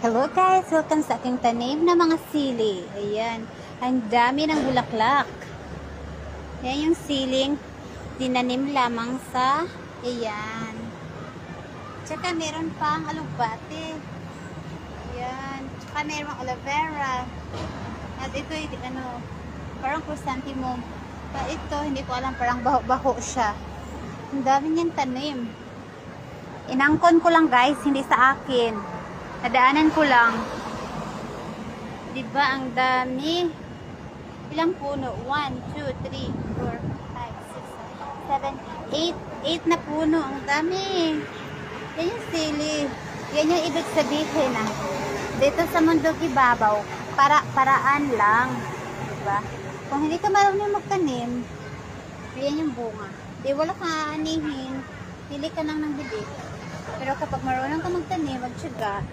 Hello guys! Welcome sa aking tanim na mga sili. Ayan. Ang dami ng bulaklak. Ayan yung siling tinanim lamang sa ayan. Tsaka meron pang alugbate. Ayan. Tsaka meron aloe vera. At ito parang chrysanthemum. Ito, hindi ko alam, parang baho-baho siya. Ang dami niyang tanim. Inangkon ko lang guys, hindi sa akin. Nadaanan ko lang. Diba ang dami? Ilang puno? 1, 2, 3, 4, 5, 6, 7, 8. 8 na puno. Ang dami. Yan yung sili. Yan yung ibig sabihin dito sa mundog ibabaw, paraan lang. Diba? Kung hindi ka marunong magtanim, yan yung bunga. Di wala kang aanihin. Pili ka lang ng bibig. Pero kapag marunong ka magtanim, magtyaga,